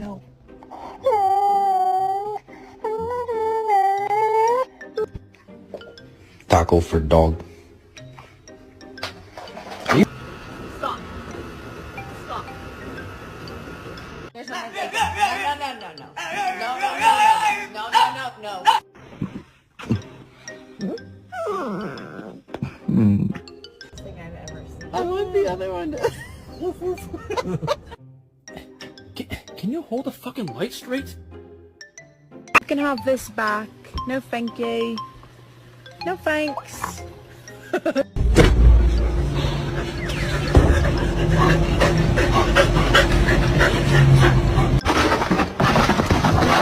No. Taco for dog. Stop. Stop. There's no more taking. No, no, no, no, no. No, no, no, no, no, no, no, no. Thing I've ever seen. I want the other one. Can you hold the fucking light straight? You can have this back. No thank you. No thanks.